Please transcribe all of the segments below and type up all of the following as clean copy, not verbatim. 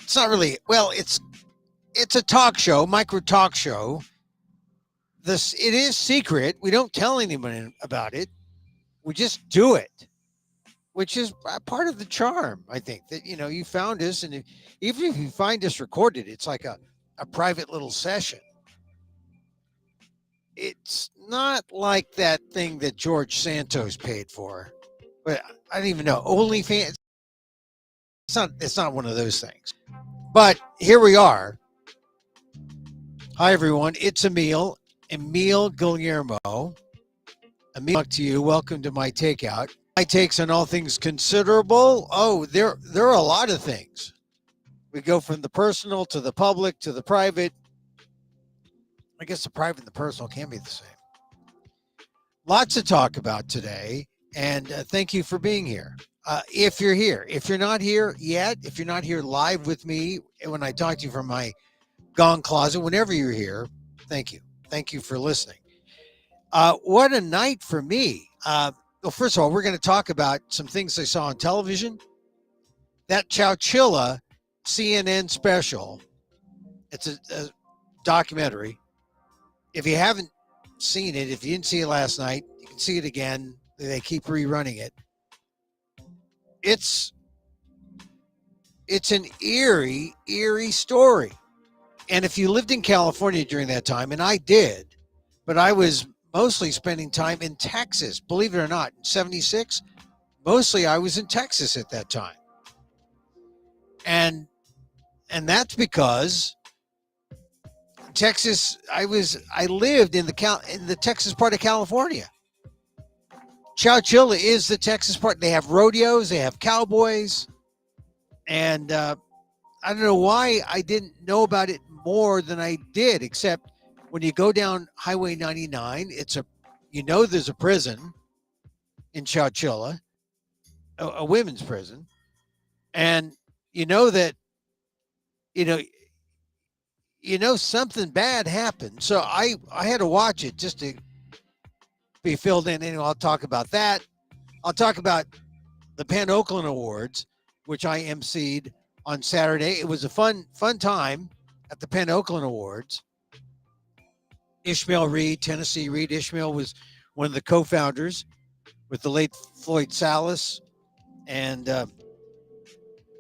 It's not really, well, it's a talk show, micro talk show. It is secret. We don't tell anyone about it. We just do it, which is part of the charm, I think, that, you found us. And even if you find us recorded, it's like a private little session. It's not like that thing that George Santos paid for, but I don't even know. OnlyFans. It's not one of those things. But here we are. Hi, everyone. It's Emil Guillermo. Emil, to you. Welcome to my Takeout. My takes on all things considerable. Oh, there are a lot of things. We go from the personal to the public to the private. I guess the private and the personal can be the same. Lots to talk about today, and thank you for being here. If you're here, if you're not here yet, if you're not here live with me when I talk to you from my gong closet, whenever you're here, thank you. Thank you for listening. What a night for me. Well, first of all, we're going to talk about some things I saw on television. That Chowchilla CNN special, it's a documentary. If you haven't seen it, if you didn't see it last night, you can see it again. They keep rerunning it. It's an eerie story. And if you lived in California during that time, and I did, but I was mostly spending time in Texas, believe it or not, in 76, mostly I was in Texas at that time. And that's because Texas, I lived in the Texas part of California. Chowchilla is the Texas part. They have rodeos, they have cowboys, and I don't know why I didn't know about it more than I did, except when you go down Highway 99, there's a prison in Chowchilla, a women's prison, and that something bad happened. So I had to watch it just to be filled in. Anyway, I'll talk about that. I'll talk about the Pan Oakland Awards, which I emceed on Saturday. It was a fun time at the Pan Oakland Awards. Ishmael Reed, Tennessee Reed. Ishmael was one of the co-founders with the late Floyd Salas and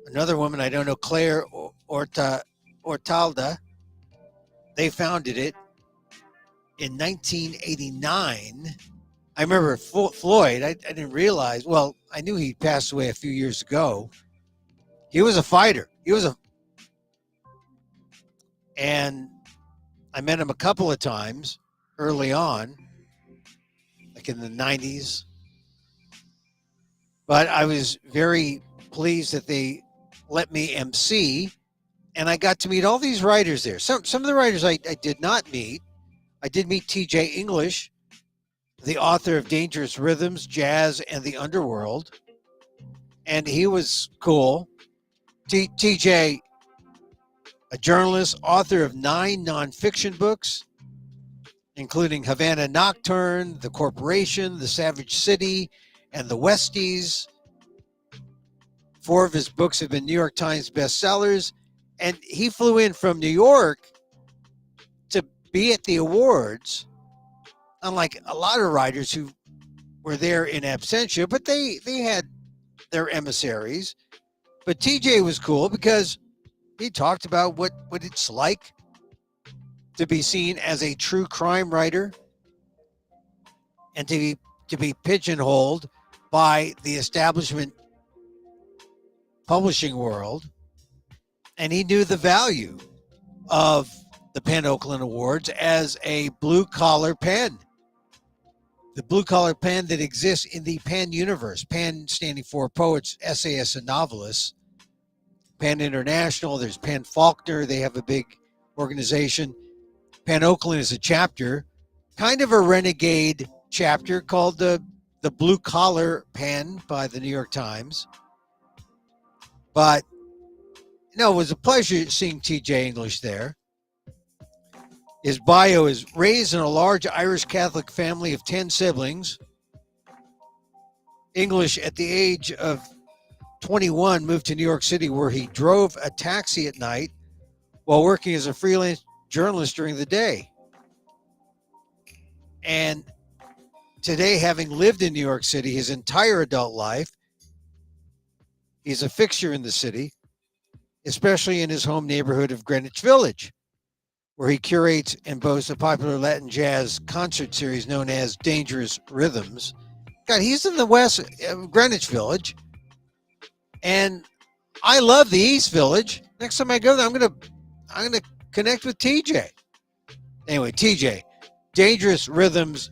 another woman, I don't know, Claire Ortalda. They founded it in 1989. I remember Floyd, I didn't realize, well, I knew he passed away a few years ago. He was a fighter. And I met him a couple of times early on, like in the 90s. But I was very pleased that they let me MC, and I got to meet all these writers there. Some of the writers I did not meet. I did meet T.J. English, the author of Dangerous Rhythms, Jazz, and the Underworld. And he was cool. TJ, a journalist, author of 9 nonfiction books, including Havana Nocturne, The Corporation, The Savage City, and The Westies. 4 of his books have been New York Times bestsellers. And he flew in from New York to be at the awards, unlike a lot of writers who were there in absentia, but they had their emissaries. But TJ was cool because he talked about what it's like to be seen as a true crime writer and to be pigeonholed by the establishment publishing world. And he knew the value of the Pan Oakland Awards as a blue-collar pen. The blue-collar pen that exists in the Pan universe. Pan standing for poets, essayists, and novelists. Pan International, there's Pan Faulkner. They have a big organization. Pan Oakland is a chapter, kind of a renegade chapter called the Blue-Collar Pen by the New York Times. But no, it was a pleasure seeing T.J. English there. His bio is raised in a large Irish Catholic family of 10 siblings. English, at the age of 21, moved to New York City, where he drove a taxi at night while working as a freelance journalist during the day. And today, having lived in New York City his entire adult life, he's a fixture in the city, especially in his home neighborhood of Greenwich Village, where he curates and boasts a popular Latin jazz concert series known as Dangerous Rhythms. God, he's in the west of Greenwich Village, and I love the East Village. Next time I go there, I'm gonna connect with TJ. Anyway, TJ, Dangerous Rhythms,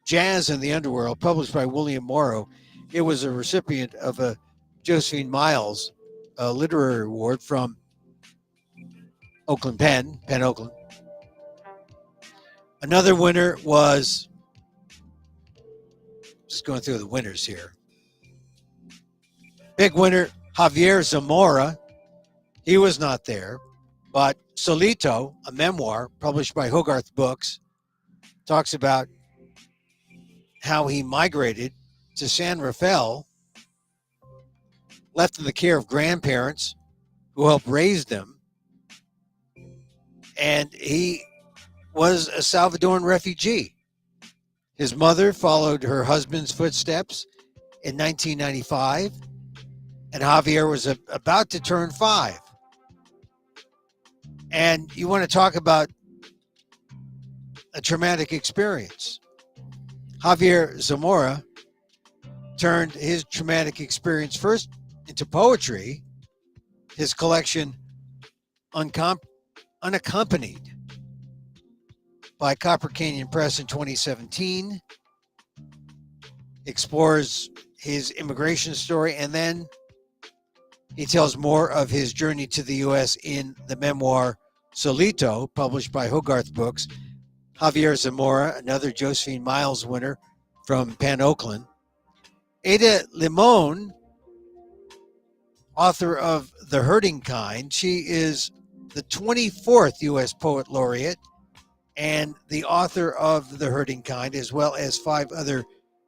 Jazz in the Underworld, published by William Morrow. It was a recipient of a Josephine Miles literary award from Oakland Penn Oakland. Another winner was, just going through the winners here. Big winner, Javier Zamora. He was not there, but Solito, a memoir published by Hogarth Books, talks about how he migrated to San Rafael, left in the care of grandparents who helped raise them, and he was a Salvadoran refugee. His mother followed her husband's footsteps in 1995, and Javier was about to turn 5. And you want to talk about a traumatic experience. Javier Zamora turned his traumatic experience first into poetry, his collection Unaccompanied by Copper Canyon Press in 2017 explores his immigration story, and then he tells more of his journey to the U.S. in the memoir Solito, published by Hogarth Books. Javier Zamora, another Josephine Miles winner from Penn Oakland. Ada Limon, author of The Hurting Kind. She is the 24th U.S. Poet Laureate and the author of The Hurting Kind, as well as 5 other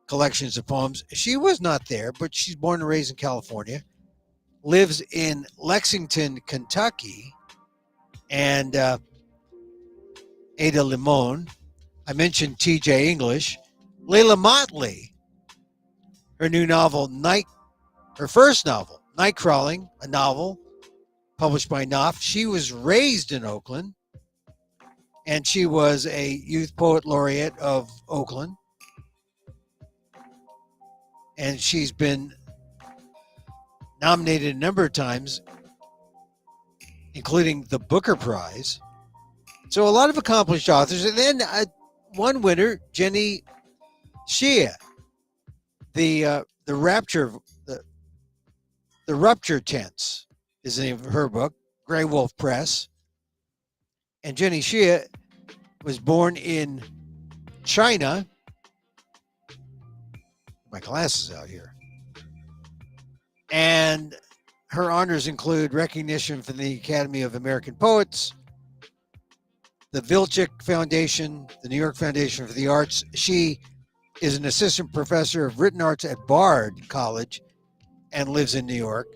collections of poems. She was not there, but she's born and raised in California, lives in Lexington, Kentucky, and Ada Limon. I mentioned T.J. English. Layla Motley, her new novel, her first novel, Night Crawling, a novel published by Knopf. She was raised in Oakland, and she was a Youth Poet Laureate of Oakland. And she's been nominated a number of times, including the Booker Prize. So a lot of accomplished authors. And then one winner, Jenny Shea, the Rupture Tense is the name of her book, Grey Wolf Press. And Jenny Shea was born in China. My glasses out here. And her honors include recognition from the Academy of American Poets, the Vilcek Foundation, the New York Foundation for the Arts. She is an assistant professor of written arts at Bard College and lives in New York.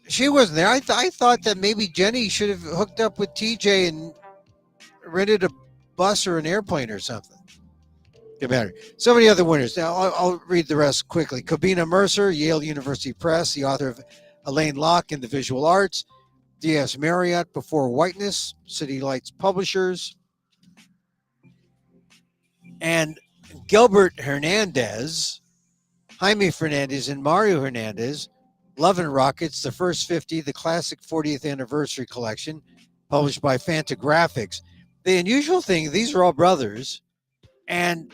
She wasn't there. I thought that maybe Jenny should have hooked up with TJ and rented a bus or an airplane or something. Good matter. So many other winners. Now, I'll read the rest quickly. Kobina Mercer, Yale University Press, the author of Elaine Locke in the Visual Arts. D.S. Marriott, Before Whiteness, City Lights Publishers. And Gilbert Hernandez, Jaime Fernandez, and Mario Hernandez, Love and Rockets, the First 50, the Classic 40th Anniversary Collection, published by Fantagraphics. The unusual thing, these are all brothers, and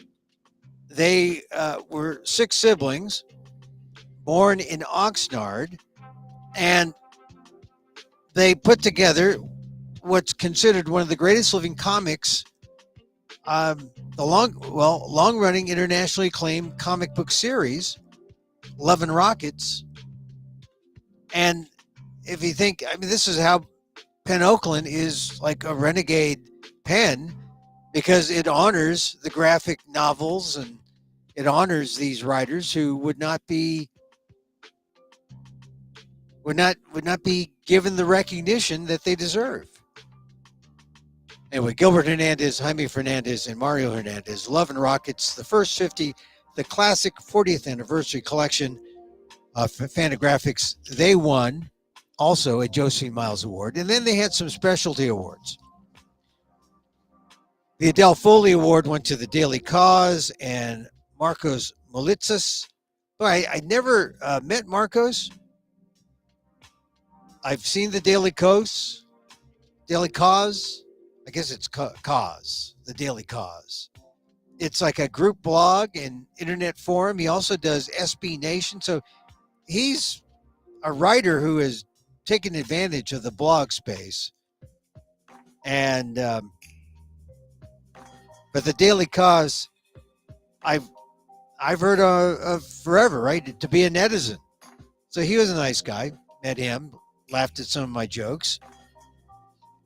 they were 6 siblings, born in Oxnard, and they put together what's considered one of the greatest living comics, the long-running, internationally acclaimed comic book series, Love and Rockets. And if you think, this is how Penn Oakland is like a renegade pen, because it honors the graphic novels and it honors these writers who would not be would not be given the recognition that they deserve. Anyway, Gilbert Hernandez, Jaime Fernandez, and Mario Hernandez, Love and Rockets, the first 50, the classic 40th anniversary collection of Fantagraphics. They won also a Josephine Miles Award, and then they had some specialty awards. The Adele Foley Award went to the Daily Cause and Marcos Molitsas. I never met Marcos. I've seen the Daily Cause. I guess it's Cause, the Daily Cause. It's like a group blog and internet forum. He also does SB Nation. So he's a writer who has taken advantage of the blog space. And, but the Daily Cause, I've heard of forever, right? To be a netizen. So he was a nice guy. Met him, laughed at some of my jokes.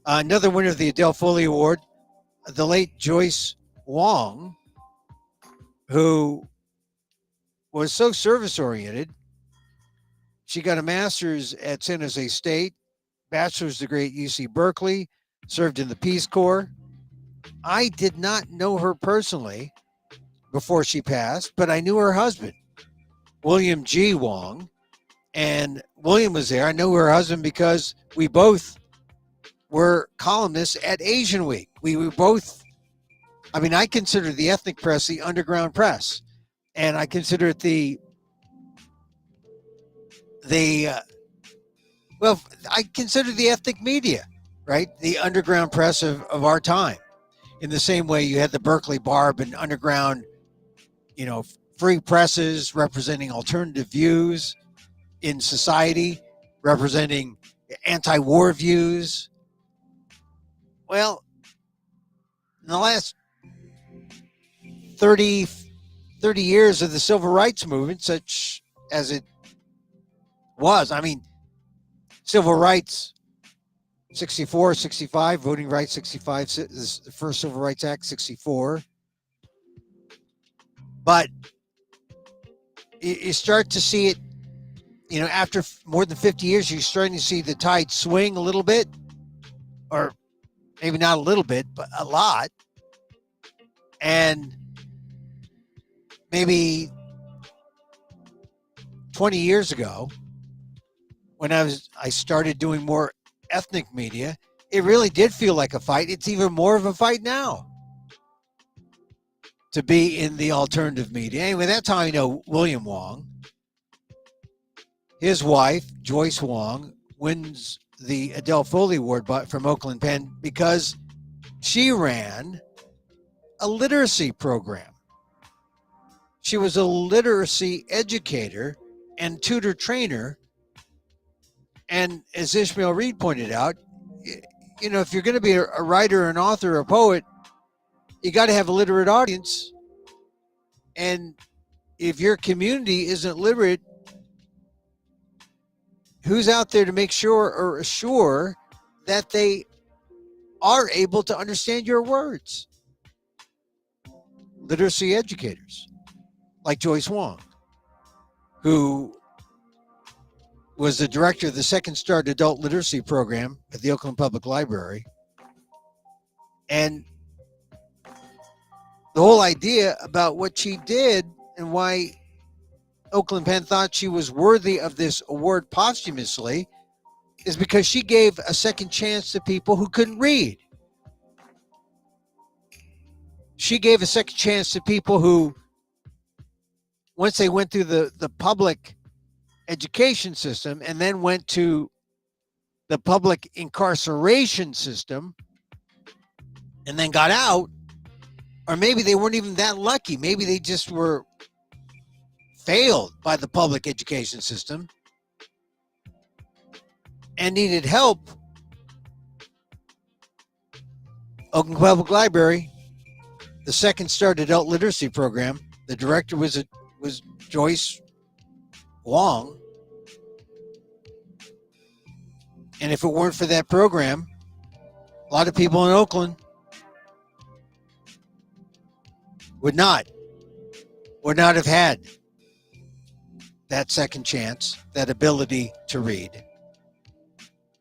Another winner of the Adele Foley Award, the late Joyce Wong, who was so service-oriented. She got a master's at San Jose State, bachelor's degree at UC Berkeley, served in the Peace Corps. I did not know her personally before she passed, but I knew her husband, William G. Wong, and William was there. I know her husband because we both were columnists at Asian Week. We were both, I consider the ethnic press the underground press, and I consider it I consider the ethnic media, right? The underground press of our time. In the same way you had the Berkeley Barb and underground, free presses representing alternative views in society, representing anti-war views. Well, in the last 30 years of the civil rights movement, such as it was, civil rights, 64, 65, voting rights, 65, the first Civil Rights Act, 64. But you start to see it, after more than 50 years, you're starting to see the tide swing a little bit, or maybe not a little bit, but a lot. And maybe 20 years ago, when I started doing more ethnic media, it really did feel like a fight. It's even more of a fight now to be in the alternative media. Anyway, that's how I know William Wong. His wife, Joyce Wong, wins the Adele Foley Award from Oakland Penn because she ran a literacy program. She was a literacy educator and tutor trainer. And as Ishmael Reed pointed out, if you're going to be a writer, an author, a poet, you got to have a literate audience. And if your community isn't literate, who's out there to make sure or assure that they are able to understand your words? Literacy educators like Joyce Wong, who was the director of the Second Start Adult Literacy Program at the Oakland Public Library. And the whole idea about what she did and why Oakland Penn thought she was worthy of this award posthumously is because she gave a second chance to people who couldn't read. She gave a second chance to people who, once they went through the public education system and then went to the public incarceration system and then got out, or maybe they weren't even that lucky. Maybe they just were failed by the public education system and needed help. Oakland Public Library, the Second Start Adult Literacy Program, the director was Joyce Wong. And if it weren't for that program, a lot of people in Oakland would not have had that second chance, that ability to read.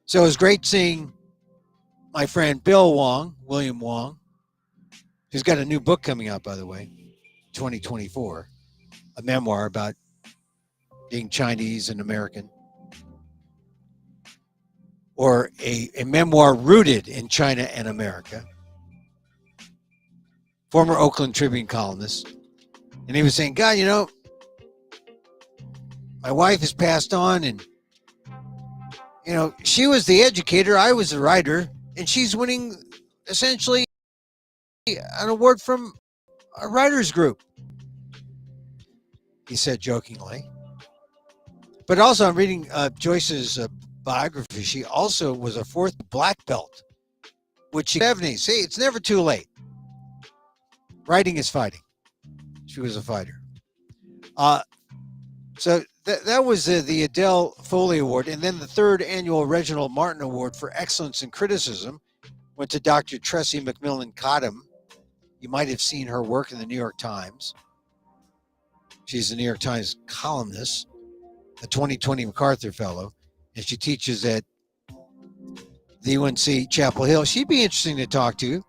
So it was great seeing my friend William Wong, who's got a new book coming out, by the way, 2024, a memoir about being Chinese and American, or a memoir rooted in China and America. Former Oakland Tribune columnist. And he was saying, God, my wife has passed on, and, she was the educator, I was the writer, and she's winning essentially an award from a writers group, he said jokingly. But also, I'm reading Joyce's biography. She also was a 4th black belt, which she 70s. See, it's never too late. Writing is fighting. She was a fighter. So that was the Adele Foley Award. And then the 3rd annual Reginald Martin Award for Excellence in Criticism went to Dr. Tressie McMillan Cottom. You might have seen her work in the New York Times. She's a New York Times columnist, a 2020 MacArthur Fellow, and she teaches at the UNC Chapel Hill. She'd be interesting to talk to.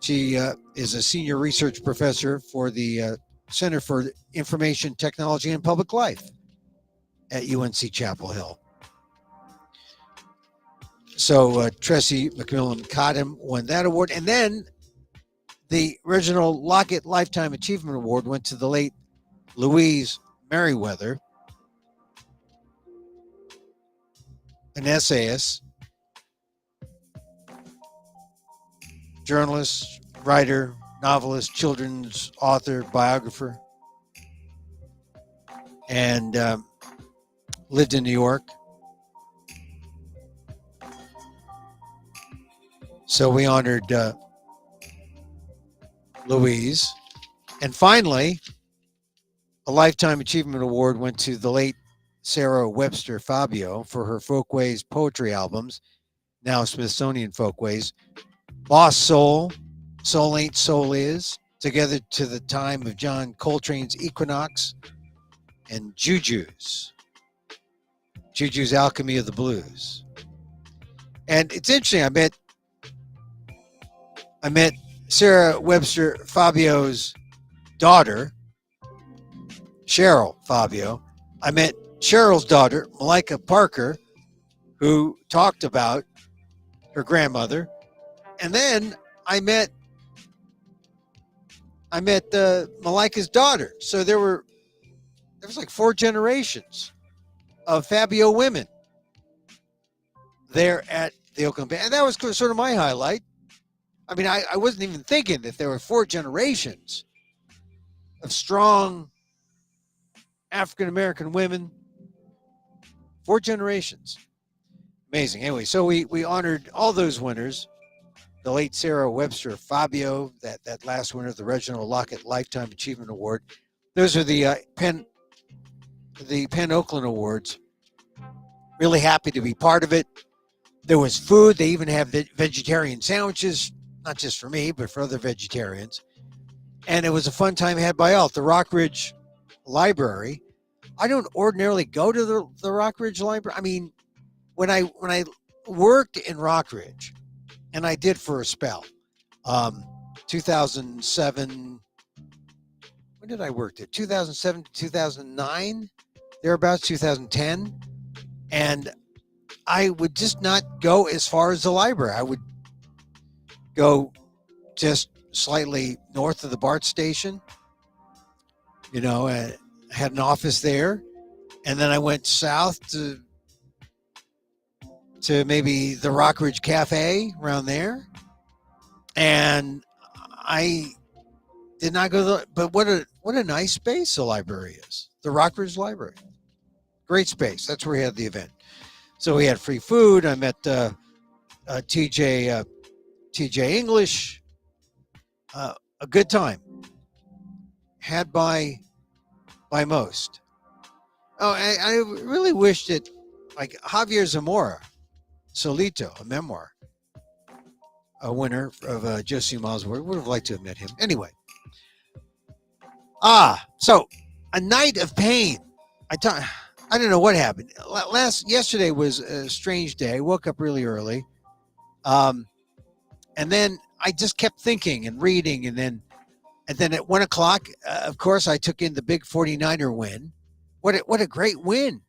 She is a senior research professor for the Center for Information Technology and Public Life at UNC Chapel Hill. So Tressie McMillan Cottom won that award. And then the Reginald Lockett Lifetime Achievement Award went to the late Louise Merriweather, an essayist, journalist, writer, novelist, children's author, biographer, and lived in New York. So we honored Louise. And finally, a Lifetime Achievement Award went to the late Sarah Webster Fabio for her Folkways poetry albums, now Smithsonian Folkways, Lost Soul, Soul Ain't Soul Is, Together to the Time of John Coltrane's Equinox, and Juju's Alchemy of the Blues. And it's interesting, I met Sarah Webster Fabio's daughter, Cheryl Fabio. I met Cheryl's daughter, Malika Parker, who talked about her grandmother. And then I met Malika's daughter. So there was like 4 generations of Fabio women there at the Oakland Band. And that was sort of my highlight. I mean, I wasn't even thinking that there were 4 generations of strong African-American women. 4 generations. Amazing. Anyway, so we honored all those winners. The late Sarah Webster Fabio, that last winner of the Reginald Lockett Lifetime Achievement Award. Those are the Penn Oakland Awards. Really happy to be part of it. There was food. They even have vegetarian sandwiches, not just for me, but for other vegetarians. And it was a fun time had by all. At the Rockridge Library. I don't ordinarily go to the Rockridge Library. I mean, when I worked in Rockridge, and I did for a spell, 2007. When did I work there? 2007 to 2009, thereabouts, 2010. And I would just not go as far as the library. I would go just slightly north of the BART station. I had an office there. And then I went south to maybe the Rockridge Cafe around there. And I did not go but what a nice space the library is. The Rockridge Library. Great space. That's where we had the event. So we had free food. I met TJ English. A good time. Had by most. Oh, I really wish that, like Javier Zamora Solito, a memoir, a winner of Josie Miles Award, would have liked to have met him. Anyway. So A Night of Pain. I don't know what happened. Yesterday was a strange day. I woke up really early. Um, and then I just kept thinking and reading. And then at 1 o'clock, of course, I took in the big 49er win. What a great win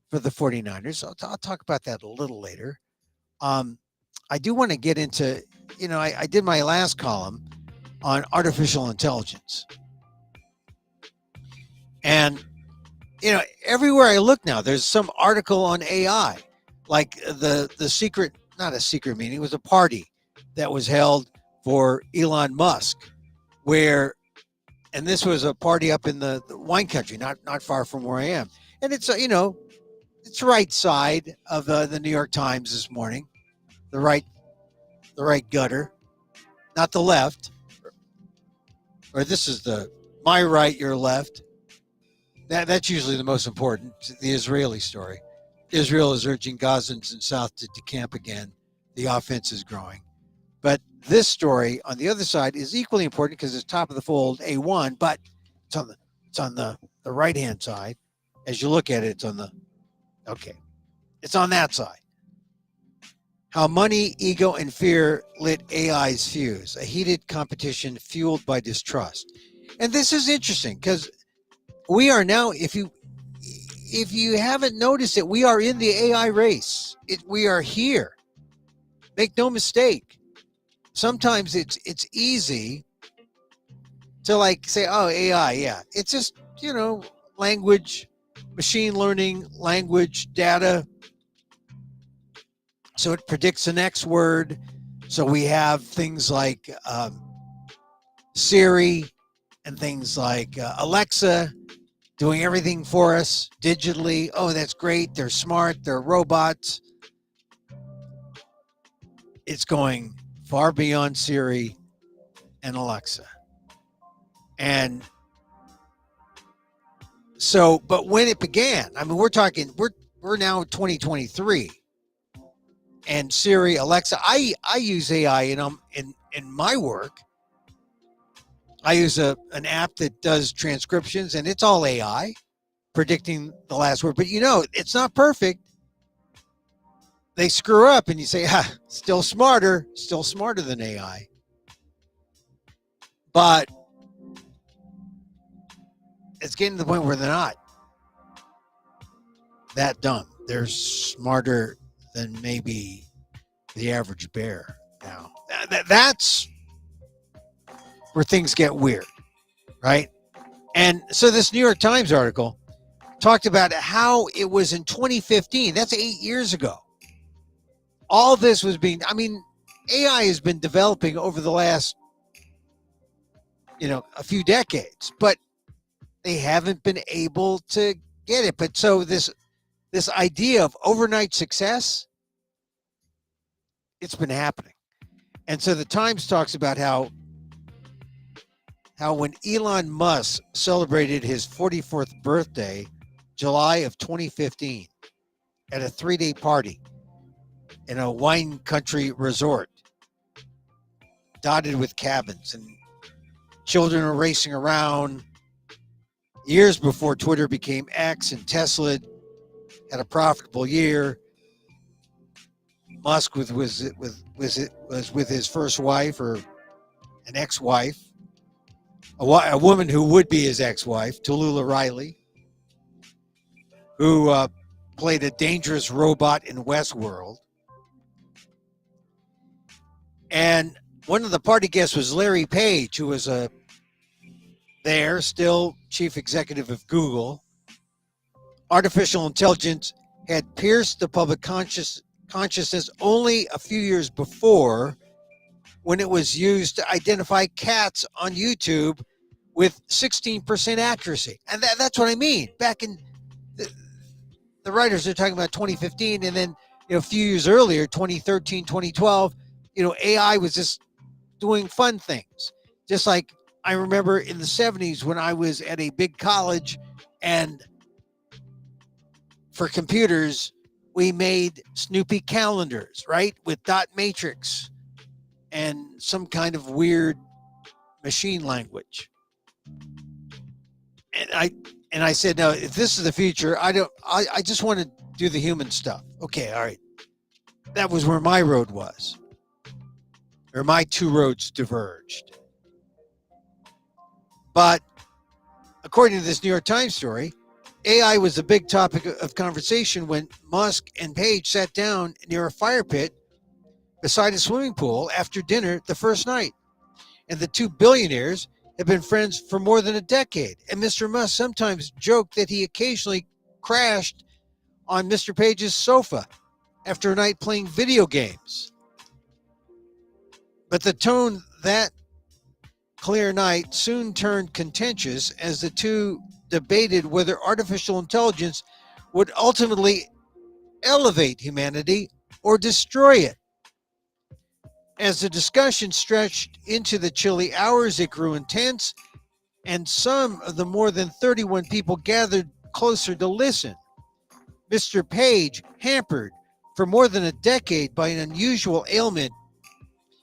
for the 49ers. I'll talk about that a little later. I do want to get into, I did my last column on artificial intelligence. And, everywhere I look now, there's some article on AI, like the secret, not a secret meeting, it was a party that was held for Elon Musk, where, and this was a party up in the wine country, not far from where I am. And it's, it's right side of the New York Times this morning, the right gutter, not the left, or this is my right, your left. That's usually the most important, the Israeli story. Israel is urging Gazans in South to decamp again. The offense is growing. But this story on the other side is equally important because it's top of the fold, A1, but it's on the right-hand side. As you look at it, it's on that side. How money, ego, and fear lit AI's fuse. A heated competition fueled by distrust. And this is interesting because we are now, if you haven't noticed it, we are in the AI race. We are here. Make no mistake. Sometimes it's easy to say, oh, AI, yeah. It's just, language, machine learning, language, data. So it predicts the next word. So we have things like Siri and things like Alexa doing everything for us digitally. Oh, that's great. They're smart. They're robots. It's going far beyond Siri and Alexa. And so, but when it began, I mean, we're now 2023. And Siri, Alexa, I use AI in my work. I use an app that does transcriptions, and it's all AI predicting the last word. But it's not perfect. They screw up, and you say, still smarter than AI. But it's getting to the point where they're not that dumb. They're smarter than maybe the average bear now. That's where things get weird, right? And so this New York Times article talked about how it was in 2015. That's 8 years ago. All this was AI has been developing over the last, a few decades, but they haven't been able to get it. But so this idea of overnight success, it's been happening. And so the Times talks about how when Elon Musk celebrated his 44th birthday, July of 2015, at a 3-day party in a wine country resort, dotted with cabins, and children are racing around. Years before Twitter became X and Tesla had a profitable year, Musk was with his first wife, or an ex-wife, a woman who would be his ex-wife, Tallulah Riley, who played a dangerous robot in Westworld. And one of the party guests was Larry Page, who was still chief executive of Google. Artificial intelligence had pierced the public consciousness only a few years before, when it was used to identify cats on YouTube with 16% accuracy. And that's what I mean. Back in the writers are talking about 2015, and then a few years earlier, 2013, 2012, AI was just doing fun things. Just like I remember in the 70s when I was at a big college, and for computers, we made Snoopy calendars, right? With dot matrix and some kind of weird machine language. And And I said, no, if this is the future, I just want to do the human stuff. Okay, all right. That was where my road was, or my two roads diverged. But according to this New York Times story, AI was a big topic of conversation when Musk and Page sat down near a fire pit beside a swimming pool after dinner the first night. And the two billionaires have been friends for more than a decade. And Mr. Musk sometimes joked that he occasionally crashed on Mr. Page's sofa after a night playing video games. But the tone that clear night soon turned contentious as the two debated whether artificial intelligence would ultimately elevate humanity or destroy it. As the discussion stretched into the chilly hours, it grew intense, and some of the more than 31 people gathered closer to listen. Mr. Page, hampered for more than a decade by an unusual ailment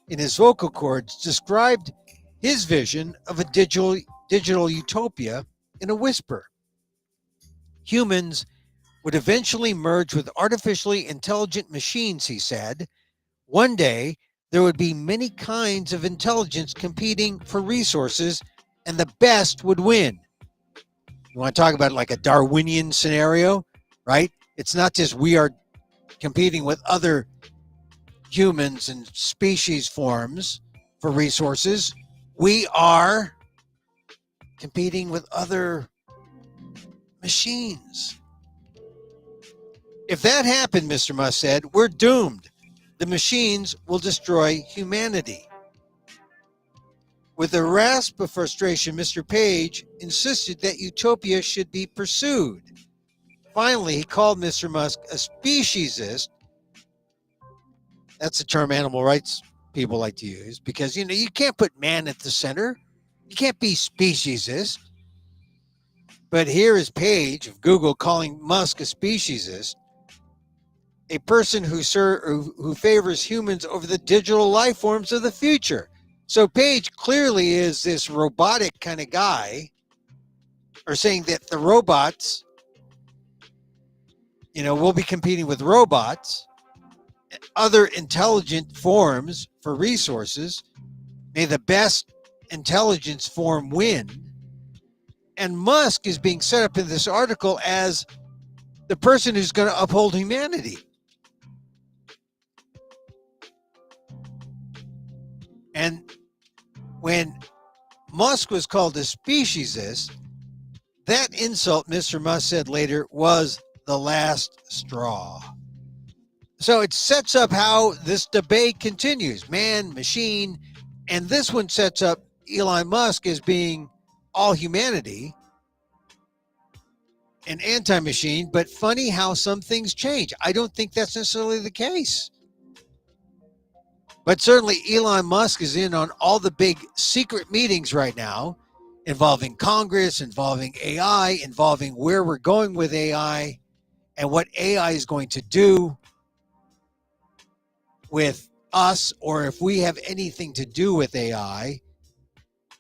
in his vocal cords, described his vision of a digital utopia in a whisper. Humans would eventually merge with artificially intelligent machines, he said. One day, there would be many kinds of intelligence competing for resources, and the best would win. You want to talk about like a Darwinian scenario, right? It's not just we are competing with other humans and species forms for resources. We are competing with other machines. If that happened, Mr. Musk said, we're doomed. The machines will destroy humanity. With a rasp of frustration, Mr. Page insisted that utopia should be pursued. Finally, he called Mr. Musk a speciesist. That's a term animal rights people like to use because, you can't put man at the center. You can't be speciesist. But here is Page of Google calling Musk a speciesist, a person who favors humans over the digital life forms of the future. So Page clearly is this robotic kind of guy, or saying that the robots, we'll be competing with robots, other intelligent forms for resources. May the best intelligence form win. And Musk is being set up in this article as the person who's going to uphold humanity. And when Musk was called a speciesist, that insult, Mr. Musk said later, was the last straw. So it sets up how this debate continues, man, machine, and this one sets up Elon Musk as being all humanity, an anti-machine, but funny how some things change. I don't think that's necessarily the case. But certainly Elon Musk is in on all the big secret meetings right now involving Congress, involving AI, involving where we're going with AI and what AI is going to do with us, or if we have anything to do with AI.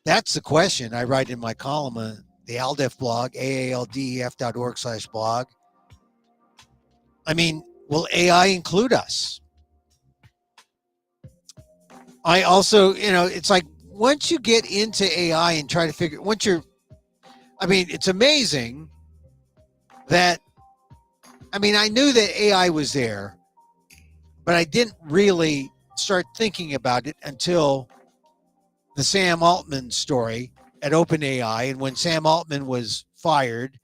That's the question I write in my column, the ALDEF blog, aaldef.org/blog. I mean, will AI include us? I also, it's like once you get into AI and try to figure, it's amazing that, I knew that AI was there, but I didn't really start thinking about it until the Sam Altman story at OpenAI. And when Sam Altman was fired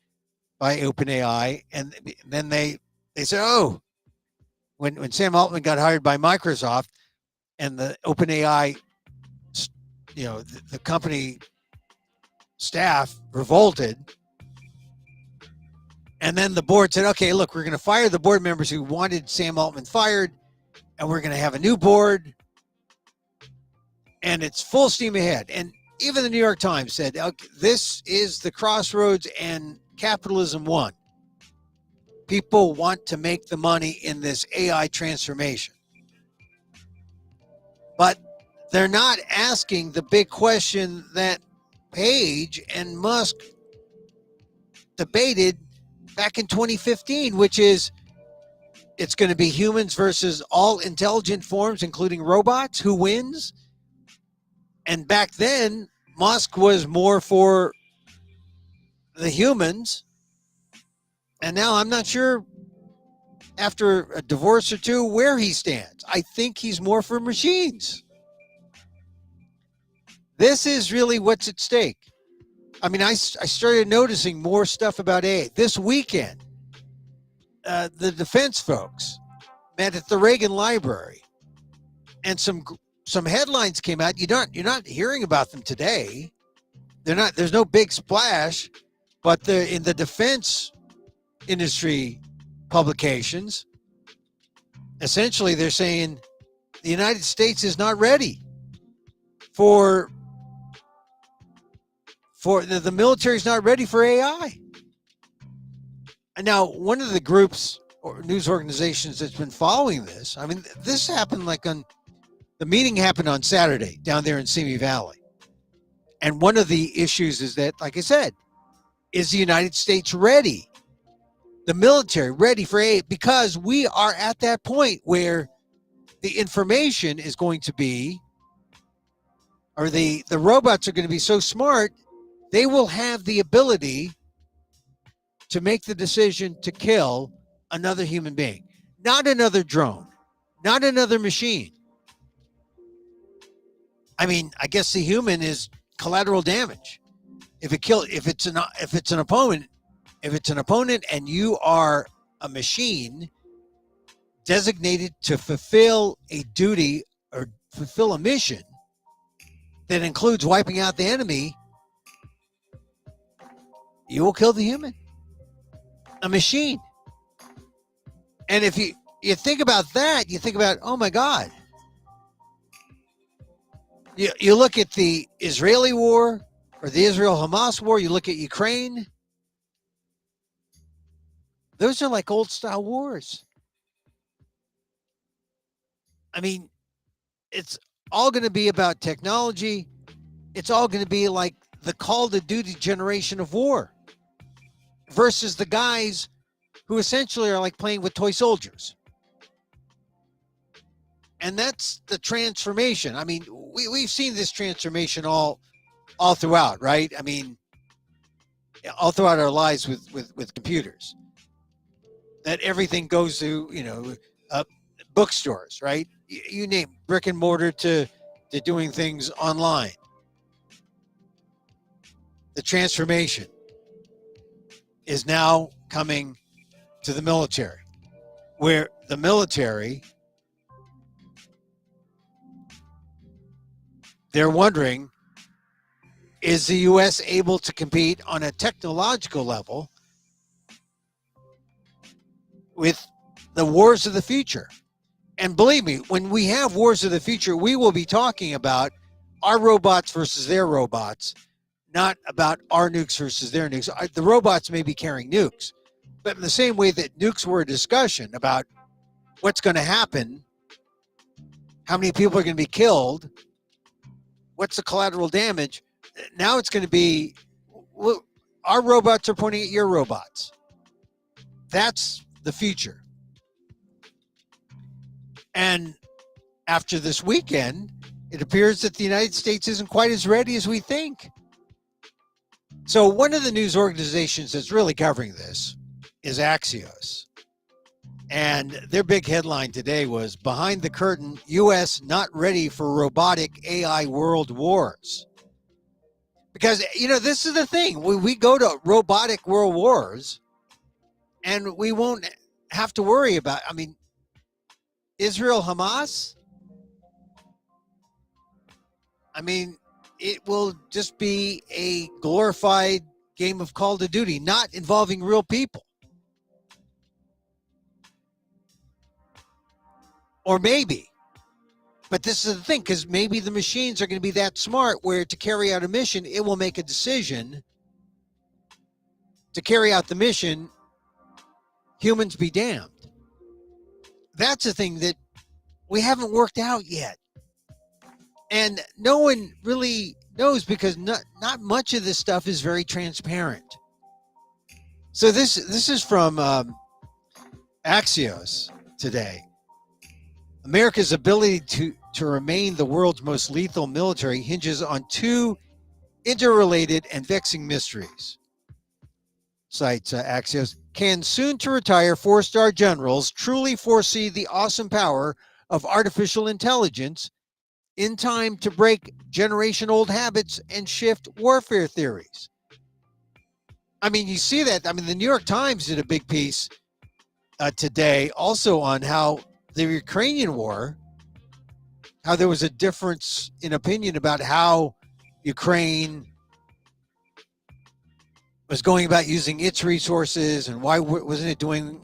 by OpenAI, and then they said, oh, when Sam Altman got hired by Microsoft and the OpenAI, the company staff revolted. And then the board said, okay, look, we're going to fire the board members who wanted Sam Altman fired, and we're going to have a new board, and it's full steam ahead. And even the New York Times said, okay, this is the crossroads and capitalism won. People want to make the money in this AI transformation. But they're not asking the big question that Page and Musk debated back in 2015, which is it's going to be humans versus all intelligent forms, including robots. Who wins? And back then, Musk was more for the humans. And now I'm not sure, after a divorce or two, where he stands. I think he's more for machines. This is really what's at stake. I mean, I started noticing more stuff about AI. This weekend, the defense folks met at the Reagan Library, and some headlines came out. You're not hearing about them today. There's no big splash, but in the defense industry publications, essentially they're saying the United States is not ready for the military is not ready for AI. And now, one of the groups or news organizations that's been following this, I mean, this happened the meeting happened on Saturday down there in Simi Valley. And one of the issues is that, like I said, is the United States ready? The military ready for AI? Because we are at that point where the information is going to be, or the robots are going to be so smart, they will have the ability to make the decision to kill another human being, not another drone, not another machine. I mean, I guess the human is collateral damage. If it's an opponent and you are a machine designated to fulfill a duty or fulfill a mission that includes wiping out the enemy, you will kill the human, a machine. And if you think about that, you think about, oh my God. You look at the Israeli war or the Israel-Hamas war, you look at Ukraine. Those are like old style wars. I mean, it's all going to be about technology. It's all going to be like the Call of Duty generation of war versus the guys who essentially are like playing with toy soldiers. And that's the transformation. I mean, we've seen this transformation all throughout, right? I mean, all throughout our lives with computers. That everything goes to, bookstores, right? You name brick and mortar to doing things online. The transformation is now coming to the military, where the military, they're wondering, is the U.S. able to compete on a technological level with the wars of the future? And believe me, when we have wars of the future, we will be talking about our robots versus their robots, not about our nukes versus their nukes. The robots may be carrying nukes, but in the same way that nukes were a discussion about what's going to happen, how many people are going to be killed, what's the collateral damage, now it's going to be, well, our robots are pointing at your robots. That's the future. And after this weekend, it appears that the United States isn't quite as ready as we think. So one of the news organizations that's really covering this is Axios. And their big headline today was, "Behind the Curtain, U.S. Not Ready for Robotic AI World Wars." Because, this is the thing. We go to robotic world wars and we won't have to worry about, Israel, Hamas, it will just be a glorified game of Call of Duty, not involving real people. Or maybe. But this is the thing, because maybe the machines are going to be that smart where to carry out a mission, it will make a decision to carry out the mission, humans be damned. That's the thing that we haven't worked out yet. And no one really knows, because not much of this stuff is very transparent. So this is from Axios today. America's ability to remain the world's most lethal military hinges on two interrelated and vexing mysteries. Cites Axios. Can soon to retire four-star generals truly foresee the awesome power of artificial intelligence in time to break generation-old habits and shift warfare theories? I mean, you see that. I mean, the New York Times did a big piece today also on how the Ukrainian war, how there was a difference in opinion about how Ukraine was going about using its resources and why wasn't it doing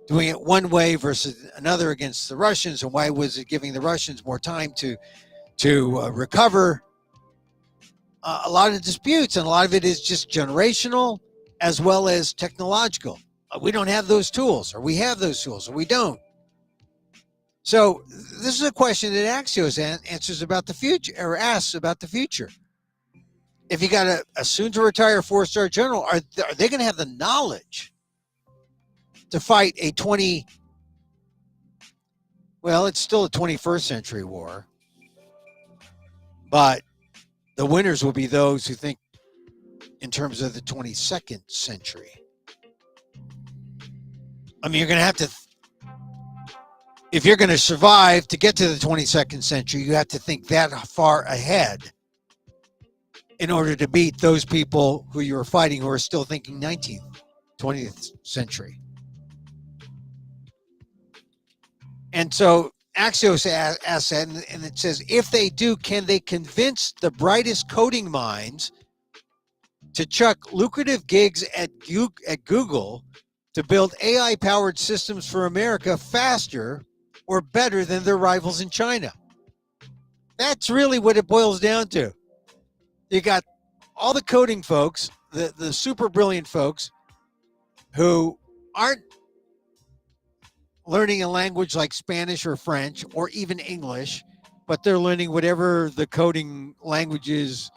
it one way versus another against the Russians, and why was it giving the Russians more time to recover? A lot of disputes, and a lot of it is just generational as well as technological. We don't have those tools, or we have those tools, or we don't. So this is a question that Axios answers about the future, or asks about the future. If you got a soon-to-retire four-star general, are they going to have the knowledge to fight a it's still a 21st century war, but the winners will be those who think in terms of the 22nd century. I mean, you're going to have to, if you're going to survive to get to the 22nd century, you have to think that far ahead in order to beat those people who you were fighting who are still thinking 19th, 20th century. And so Axios asks that, and it says, if they do, can they convince the brightest coding minds to chuck lucrative gigs at Google to build AI-powered systems for America faster or better than their rivals in China? That's really what it boils down to. You got all the coding folks, the super brilliant folks who aren't learning a language like Spanish or French or even English, but they're learning whatever the coding languages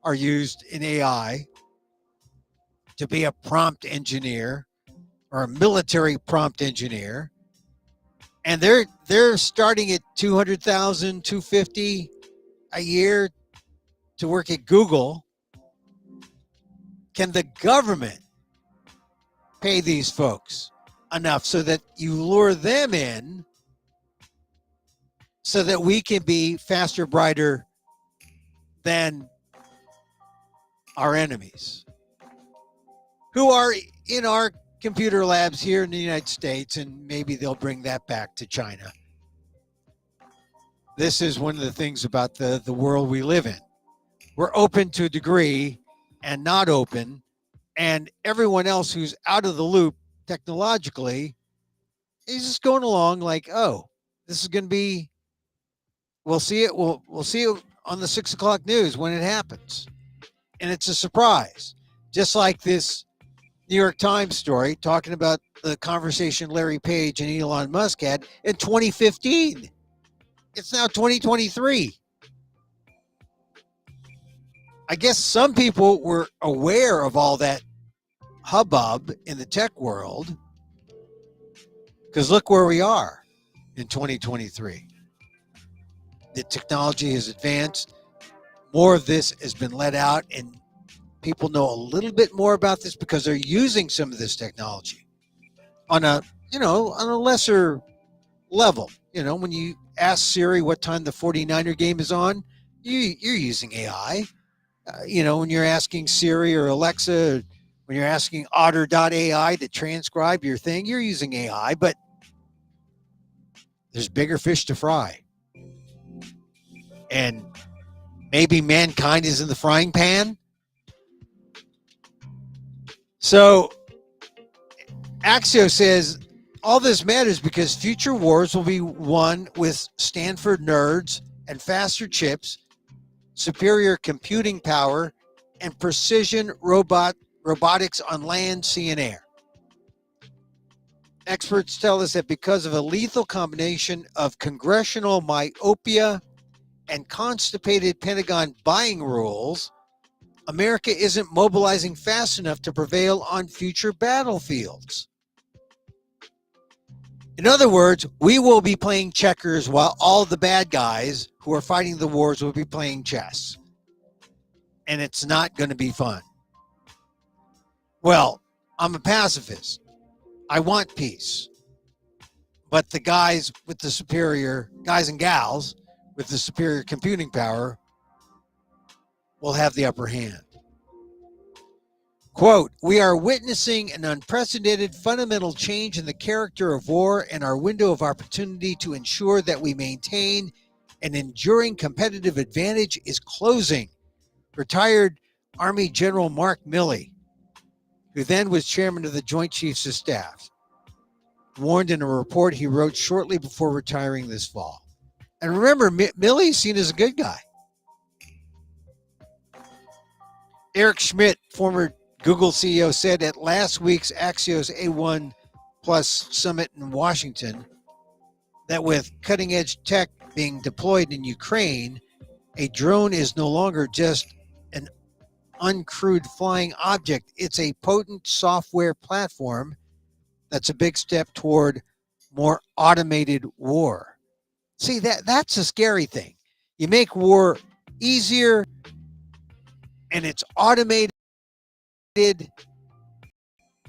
are used in AI to be a prompt engineer or a military prompt engineer. And they're starting at 200,000, 250 a year to work at Google. Can the government pay these folks enough so that you lure them in so that we can be faster, brighter than our enemies who are in our computer labs here in the United States, and maybe they'll bring that back to China? This is one of the things about the world we live in. We're open to a degree and not open, and everyone else who's out of the loop technologically is just going along like, oh, this is going to be, we'll see it. We'll see it on the 6 o'clock news when it happens. And it's a surprise. Just like this New York Times story talking about the conversation Larry Page and Elon Musk had in 2015. It's now 2023. I guess some people were aware of all that hubbub in the tech world, because look where we are in 2023. The technology has advanced. More of this has been let out, and people know a little bit more about this because they're using some of this technology on a lesser level. When you ask Siri what time the 49er game is on, you're using AI. When you're asking Siri or Alexa, when you're asking Otter.ai to transcribe your thing, you're using AI, but there's bigger fish to fry. And maybe mankind is in the frying pan. So Axios says all this matters because future wars will be won with Stanford nerds and faster chips, superior computing power, and precision robotics on land, sea, and air. Experts tell us that because of a lethal combination of congressional myopia and constipated Pentagon buying rules, America isn't mobilizing fast enough to prevail on future battlefields. In other words, we will be playing checkers while all the bad guys who are fighting the wars will be playing chess. And it's not going to be fun. Well, I'm a pacifist. I want peace. But the guys with the superior, guys and gals with the superior computing power will have the upper hand. Quote, we are witnessing an unprecedented fundamental change in the character of war, and our window of opportunity to ensure that we maintain an enduring competitive advantage is closing. Retired Army General Mark Milley, who then was chairman of the Joint Chiefs of Staff, warned in a report he wrote shortly before retiring this fall. And remember, Milley's seen as a good guy. Eric Schmidt, former Google CEO, said at last week's Axios A1 Plus Summit in Washington that with cutting-edge tech being deployed in Ukraine, a drone is no longer just an uncrewed flying object. It's a potent software platform that's a big step toward more automated war. See, that's a scary thing. You make war easier and it's automated,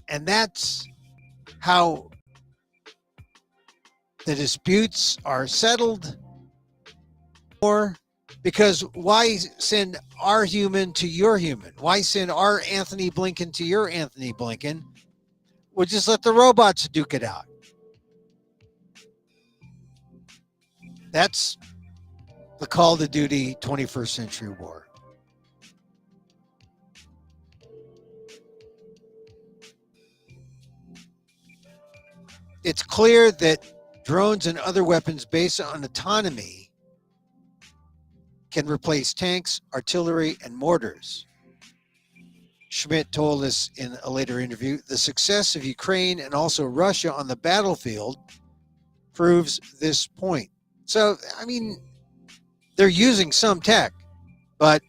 and that's how the disputes are settled. Or because why send our human to your human? Why send our Anthony Blinken to your Anthony Blinken? We'll just let the robots duke it out. That's the Call of Duty 21st Century War. It's clear that drones and other weapons based on autonomy can replace tanks, artillery, and mortars. Schmidt told us in a later interview, the success of Ukraine and also Russia on the battlefield proves this point. So, I mean, they're using some tech, but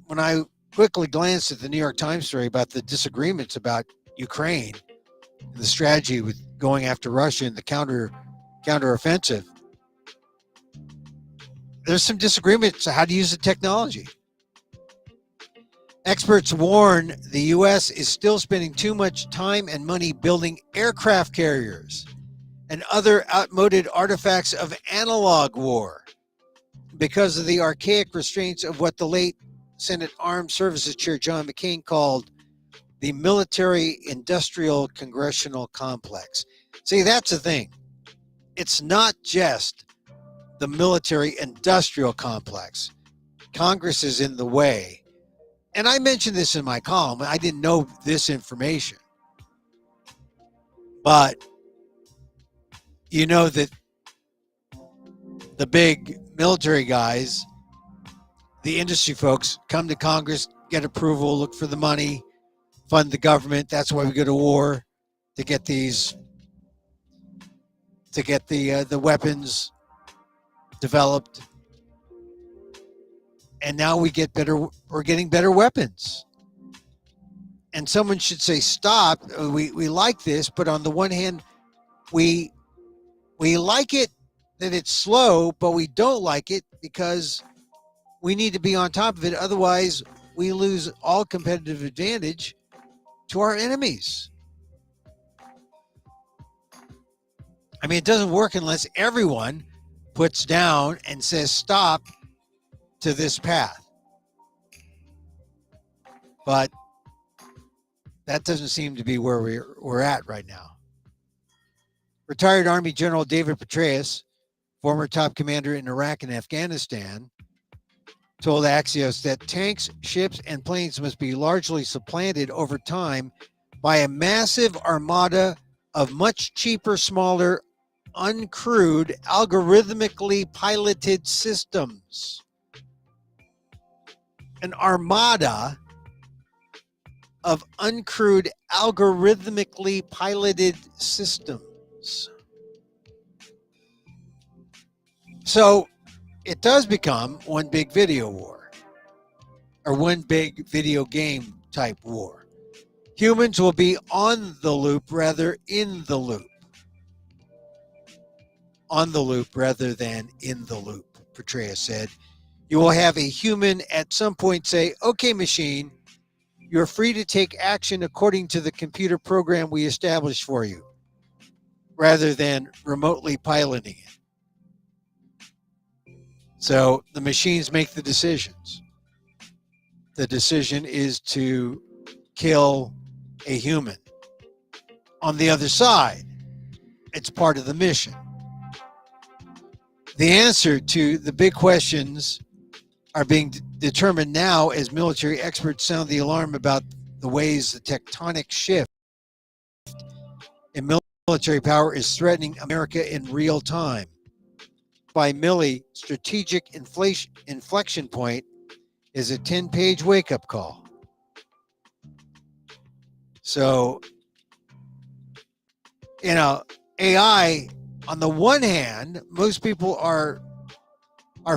when I quickly glanced at the New York Times story about the disagreements about Ukraine and the strategy with going after Russia and the counteroffensive, there's some disagreements on how to use the technology. Experts warn the U.S. is still spending too much time and money building aircraft carriers and other outmoded artifacts of analog war because of the archaic restraints of what the late Senate Armed Services Chair John McCain called the military-industrial congressional complex. See, that's the thing. It's not just the military-industrial complex. Congress is in the way. And I mentioned this in my column. I didn't know this information. But you know that the big military guys, the industry folks, come to Congress, get approval, look for the money, fund the government. That's why we go to war, to get these, to get the weapons developed. And now we're getting better weapons. And someone should say, stop. We like this, but on the one hand, we like it that it's slow, but we don't like it because we need to be on top of it. Otherwise, we lose all competitive advantage to our enemies. I mean, it doesn't work unless everyone puts down and says stop to this path. But that doesn't seem to be where we're at right now. Retired Army General David Petraeus, former top commander in Iraq and Afghanistan, told Axios that tanks, ships, and planes must be largely supplanted over time by a massive armada of much cheaper, smaller, uncrewed, algorithmically piloted systems. An armada of uncrewed, algorithmically piloted systems. So it does become one big video war. or one big video game type war. Humans will be on the loop rather in the loop. On the loop rather than in the loop, Petraeus said. You will have a human at some point say, okay, machine, you're free to take action according to the computer program we established for you, rather than remotely piloting it. So the machines make the decisions. The decision is to kill a human. On the other side, it's part of the mission. The answer to the big questions are being determined now as military experts sound the alarm about the ways the tectonic shift in military power is threatening America in real time. By Milley, strategic inflection point is a 10-page wake-up call. So, AI, on the one hand, most people are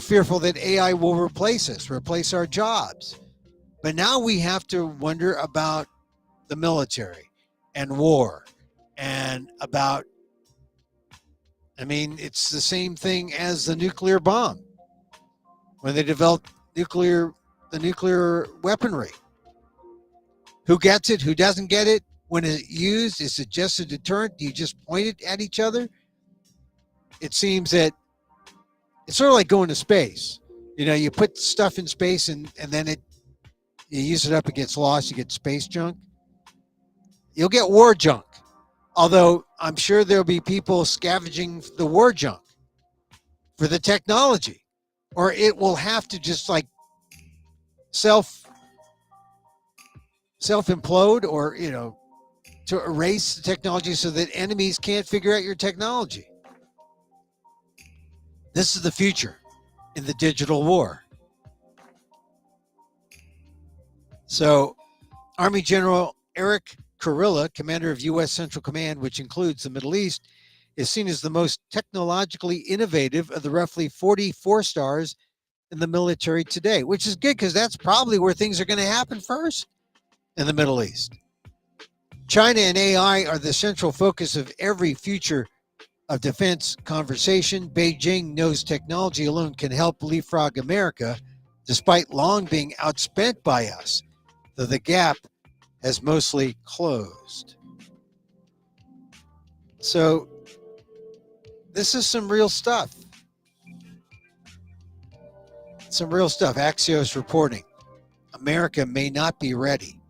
fearful that AI will replace us, replace our jobs. But now we have to wonder about the military and war and about, it's the same thing as the nuclear bomb. When they developed the nuclear weaponry. Who gets it? Who doesn't get it? When it's used, is it just a deterrent? Do you just point it at each other? It seems that it's sort of like going to space. You put stuff in space and then you use it up, it gets lost, you get space junk. You'll get war junk. Although I'm sure there'll be people scavenging the war junk for the technology. Or it will have to just like self-implode or, to erase the technology so that enemies can't figure out your technology. This is the future in the digital war. So, Army General Eric Kurilla, commander of U.S. Central Command, which includes the Middle East, is seen as the most technologically innovative of the roughly 44 stars in the military today, which is good because that's probably where things are going to happen first in the Middle East. China and AI are the central focus of every future of defense conversation. Beijing knows technology alone can help leapfrog America, despite long being outspent by us, though the gap has mostly closed. So this is some real stuff. Some real stuff. Axios reporting. America may not be ready.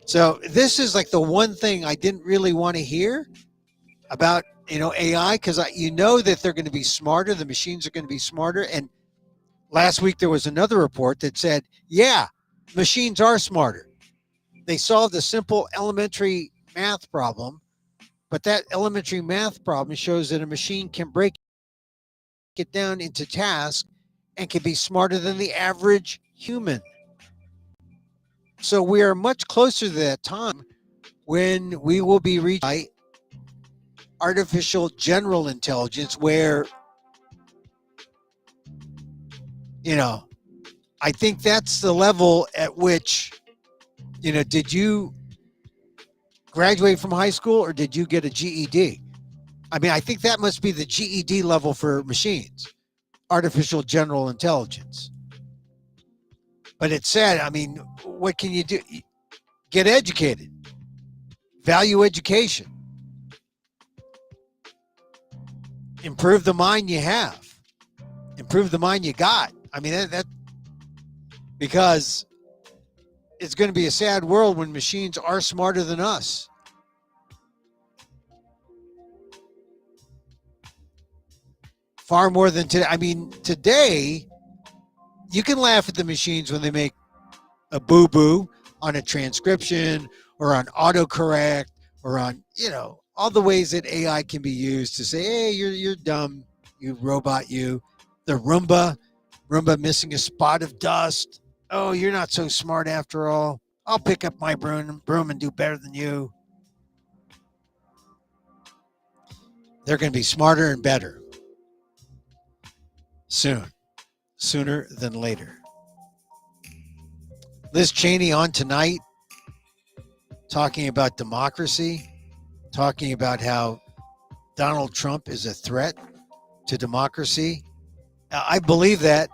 So this is like the one thing I didn't really want to hear about, AI, because that they're going to be smarter. The machines are going to be smarter. And last week there was another report that said, yeah, machines are smarter. They solved a simple elementary math problem, but that elementary math problem shows that a machine can break it down into tasks and can be smarter than the average human. So we are much closer to that time when we will be reached by artificial general intelligence where, I think that's the level at which, did you graduate from high school or did you get a GED? I think that must be the GED level for machines, artificial general intelligence. But it said, what can you do? Get educated, value education, improve the mind you have, improve the mind you got. That because it's going to be a sad world when machines are smarter than us. Far more than today. Today, you can laugh at the machines when they make a boo-boo on a transcription or on autocorrect or on, all the ways that AI can be used to say, hey, you're dumb, you robot, you. The Roomba missing a spot of dust. Oh, you're not so smart after all. I'll pick up my broom and do better than you. They're going to be smarter and better soon, sooner than later. Liz Cheney on tonight talking about democracy, talking about how Donald Trump is a threat to democracy. I believe that.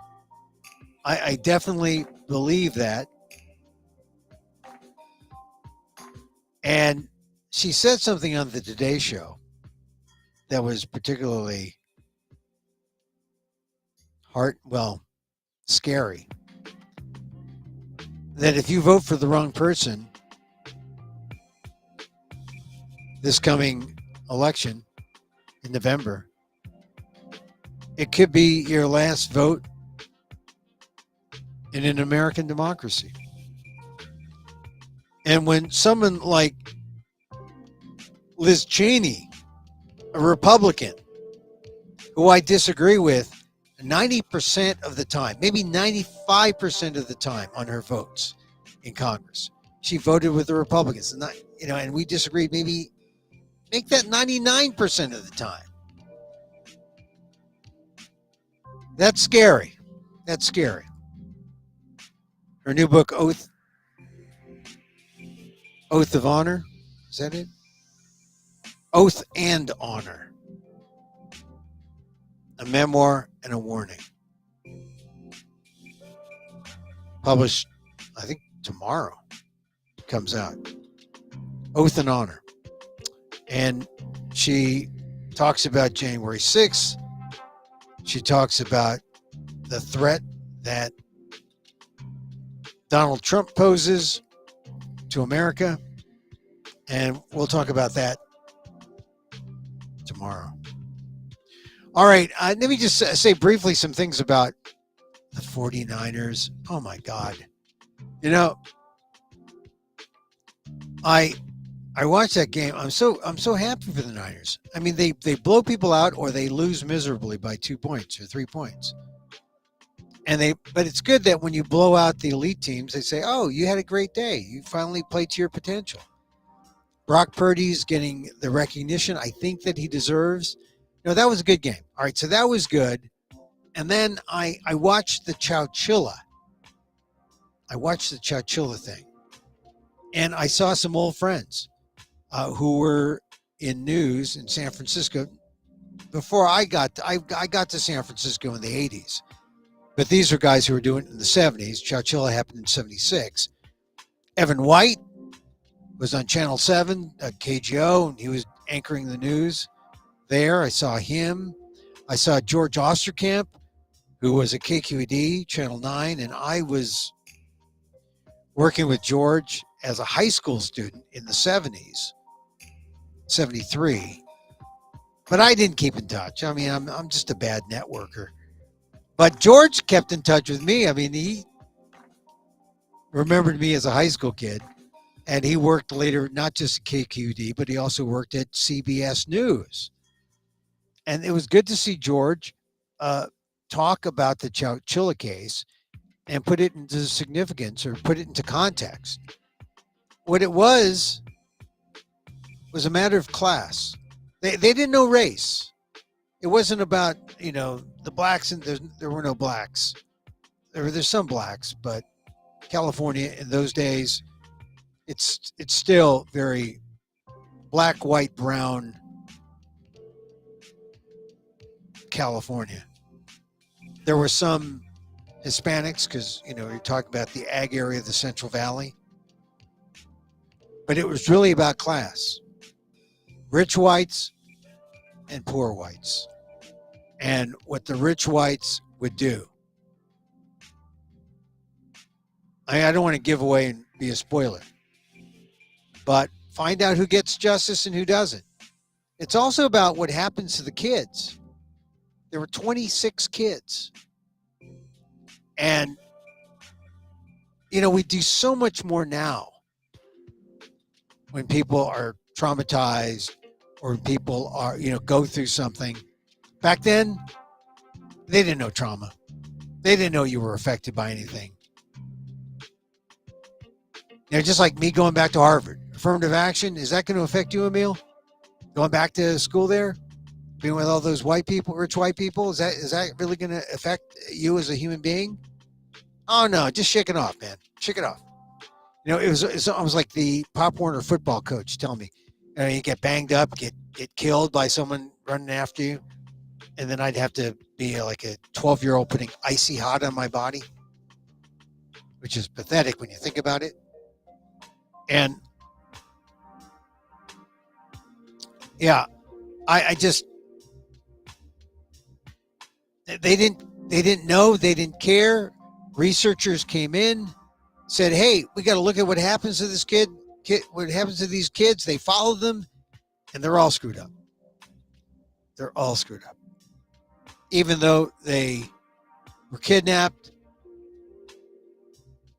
I definitely believe that. And she said something on the Today Show that was particularly scary. That if you vote for the wrong person this coming election in November, it could be your last vote in an American democracy. And when someone like Liz Cheney, a Republican, who I disagree with 90% of the time, maybe 95% of the time on her votes in Congress, she voted with the Republicans. And we disagreed, maybe make that 99% of the time. That's scary. That's scary. Her new book, Oath of Honor. Is that it? Oath and Honor. A memoir and a warning. Published, I think, tomorrow. Comes out. Oath and Honor. And she talks about January 6th. She talks about the threat that Donald Trump poses to America. And we'll talk about that tomorrow. All right. Let me just say briefly some things about the 49ers. Oh, my God. You know, I watched that game. I'm so happy for the Niners. I mean, they blow people out or they lose miserably by 2 points or 3 points. But it's good that when you blow out the elite teams, they say, "Oh, you had a great day. You finally played to your potential." Brock Purdy's getting the recognition I think that he deserves. No, that was a good game. All right, so that was good. And then I watched the Chowchilla. I watched the Chowchilla thing. And I saw some old friends who were in news in San Francisco before I got to San Francisco in the 80s. But these are guys who were doing it in the 70s. Chowchilla happened in 76. Evan White was on Channel 7 at KGO, and he was anchoring the news there. I saw him. I saw George Osterkamp, who was at KQED, Channel 9, and I was working with George as a high school student in the 70s, 73. But I didn't keep in touch. I mean, I'm just a bad networker. But George kept in touch with me. I mean, he remembered me as a high school kid. And he worked later, not just at KQD, but he also worked at CBS News. And it was good to see George talk about the Chowchilla case and put it into significance or put it into context. What it was a matter of class. They didn't know race. It wasn't about, the blacks, and there were no blacks. There's some blacks, but California in those days, it's still very black, white, brown California. There were some Hispanics because, you're talking about the ag area of the Central Valley. But it was really about class. Rich whites and poor whites. And what the rich whites would do. I don't want to give away and be a spoiler. But find out who gets justice and who doesn't. It's also about what happens to the kids. There were 26 kids. And, we do so much more now when people are traumatized or people are, go through something. Back then, they didn't know trauma. They didn't know you were affected by anything. Just like me going back to Harvard. Affirmative action, is that going to affect you, Emil? Going back to school there? Being with all those white people, rich white people? Is that really going to affect you as a human being? Oh, no, just shake it off, man. Shake it off. It's almost like the Pop Warner football coach telling me, you get banged up, get killed by someone running after you, and then I'd have to be like a 12-year-old putting icy hot on my body, which is pathetic when you think about it. And yeah, I just they didn't know, they didn't care. Researchers came in, said, "Hey, we got to look at what happens to this kid. What happens to these kids?" They followed them, and they're all screwed up. They're all screwed up, even though they were kidnapped,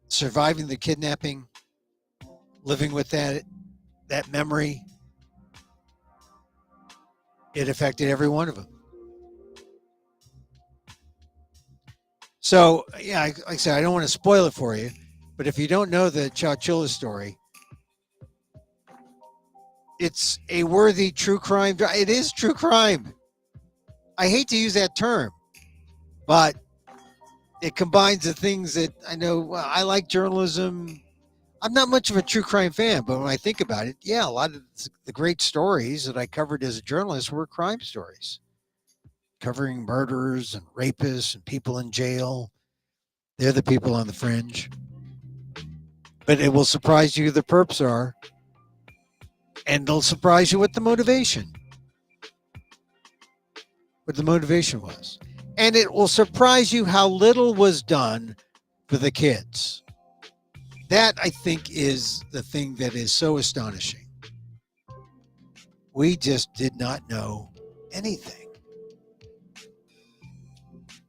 surviving the kidnapping, living with that memory. It affected every one of them. So, yeah, like I said, I don't want to spoil it for you, but if you don't know the Chowchilla story, it's a worthy true crime. It is true crime. I hate to use that term, but it combines the things that I know. Well, I like journalism. I'm not much of a true crime fan, but when I think about it, yeah, a lot of the great stories that I covered as a journalist were crime stories, covering murderers and rapists and people in jail. They're the people on the fringe. But it will surprise you who the perps are, and they'll surprise you what the motivation was. And it will surprise you how little was done for the kids. That, I think, is the thing that is so astonishing. We just did not know anything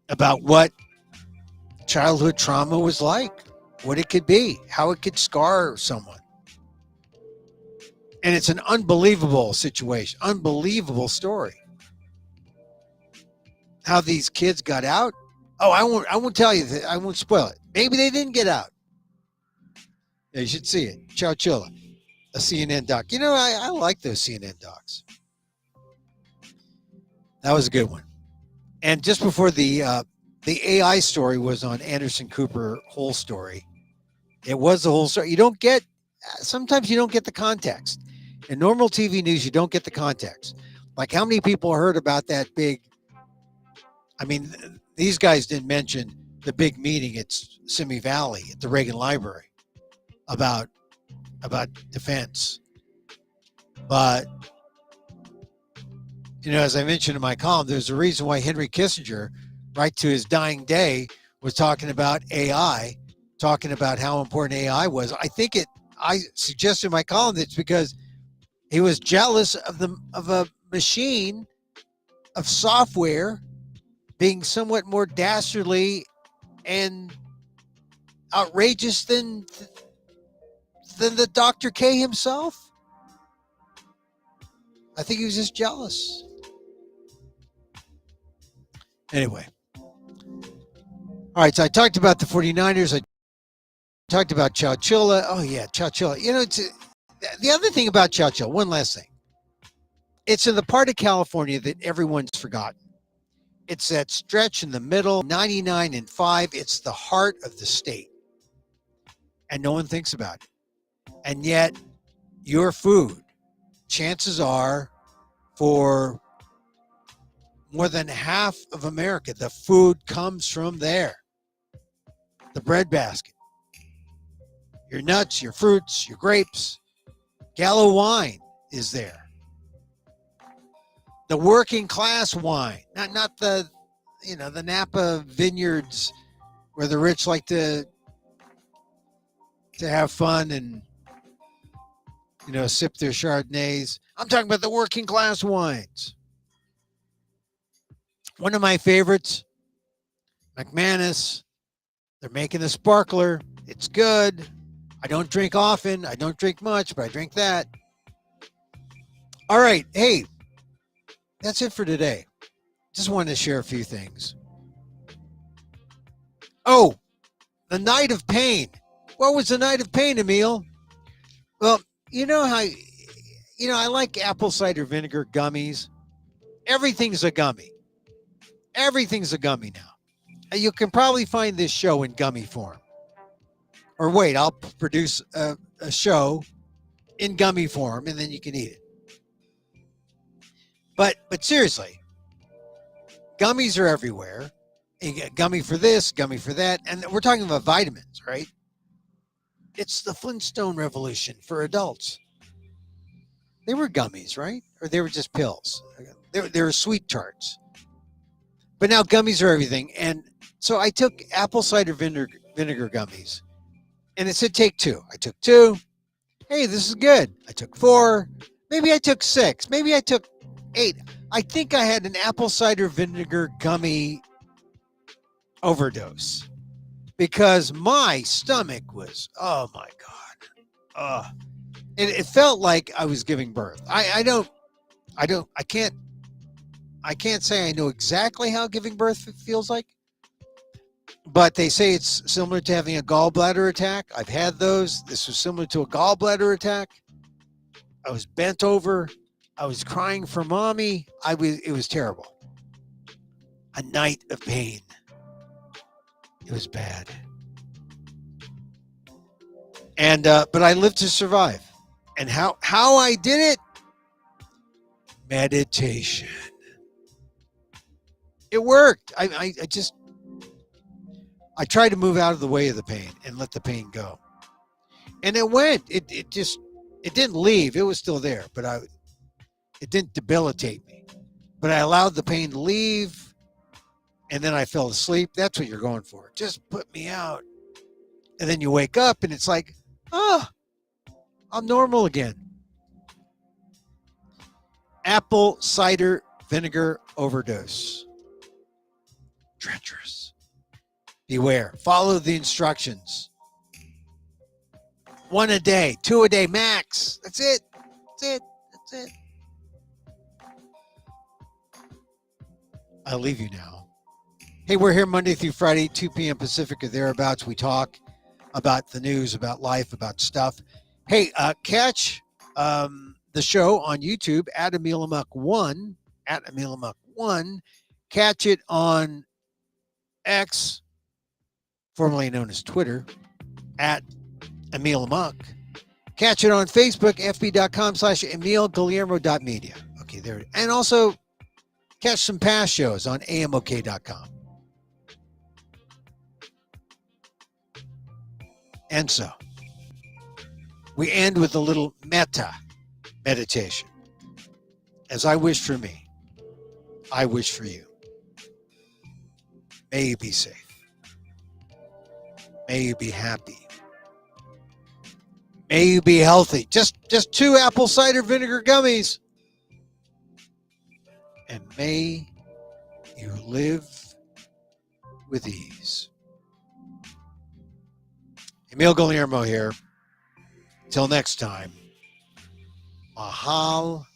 about what childhood trauma was like, what it could be, how it could scar someone. And it's an unbelievable situation, unbelievable story. How these kids got out. Oh, I won't tell you that. I won't spoil it. Maybe they didn't get out. Yeah, you should see it. Chowchilla, a CNN doc. I like those CNN docs. That was a good one. And just before the AI story was on Anderson Cooper whole story. It was the whole story. Sometimes you don't get the context. In normal TV news, you don't get the context. Like how many people heard about that big, these guys didn't mention the big meeting at Simi Valley at the Reagan Library about defense. But, as I mentioned in my column, there's a reason why Henry Kissinger, right to his dying day, was talking about AI, talking about how important AI was. I suggested in my column that it's because he was jealous of a machine of software being somewhat more dastardly and outrageous than the Dr. K himself. I think he was just jealous. Anyway. All right, so I talked about the 49ers. I talked about Chowchilla. Oh, yeah, Chowchilla. The other thing about Chowchilla, one last thing. It's in the part of California that everyone's forgotten. It's that stretch in the middle, 99 and 5. It's the heart of the state. And no one thinks about it. And yet, your food, chances are, for more than half of America, the food comes from there. The breadbasket. Your nuts, your fruits, your grapes. Gallo wine is there. The working class wine, not the Napa vineyards where the rich like to have fun and sip their Chardonnays. I'm talking about the working class wines. One of my favorites, McManus. They're making a sparkler. It's good. I don't drink often. I don't drink much, but I drink that. All right. Hey, that's it for today. Just wanted to share a few things. Oh, the night of pain. What was the night of pain, Emil? Well, I like apple cider vinegar gummies. Everything's a gummy. Everything's a gummy now. You can probably find this show in gummy form. Or wait, I'll produce a show in gummy form, and then you can eat it. But seriously, gummies are everywhere. You get gummy for this, gummy for that, and we're talking about vitamins, right? It's the Flintstone revolution for adults. They were gummies, right? Or they were just pills. They were sweet tarts. But now gummies are everything. And so I took apple cider vinegar gummies, and it said take 2. I took 2. Hey, this is good. I took 4. Maybe I took 6. Maybe I took 8. I think I had an apple cider vinegar gummy overdose because my stomach was, oh my God. It felt like I was giving birth. I can't say I know exactly how giving birth feels like, but they say it's similar to having a gallbladder attack. I've had those. This was similar to a gallbladder attack. I was bent over. I was crying for mommy. It was terrible. A night of pain. It was bad. And but I lived to survive. And how I did it? Meditation. It worked. I tried to move out of the way of the pain and let the pain go. And it went. It didn't leave. It was still there, but it didn't debilitate me. But I allowed the pain to leave, and then I fell asleep. That's what you're going for. Just put me out. And then you wake up, and it's like, I'm normal again. Apple cider vinegar overdose. Treacherous. Beware. Follow the instructions. 1 a day, 2 a day max. That's it. That's it. I'll leave you now. Hey, we're here Monday through Friday, 2 p.m. Pacific or thereabouts. We talk about the news, about life, about stuff. Hey, catch the show on YouTube at Amok1, at Amok1. Catch it on X, formerly known as Twitter, at Emil Amok. Catch it on Facebook, fb.com/EmilGuillermo.media. Okay, there. And also catch some past shows on amok.com. And so we end with a little metta meditation. As I wish for me, I wish for you. May you be safe. May you be happy. May you be healthy. Just 2 apple cider vinegar gummies. And may you live with ease. Emil Guillermo here. Till next time. Mahal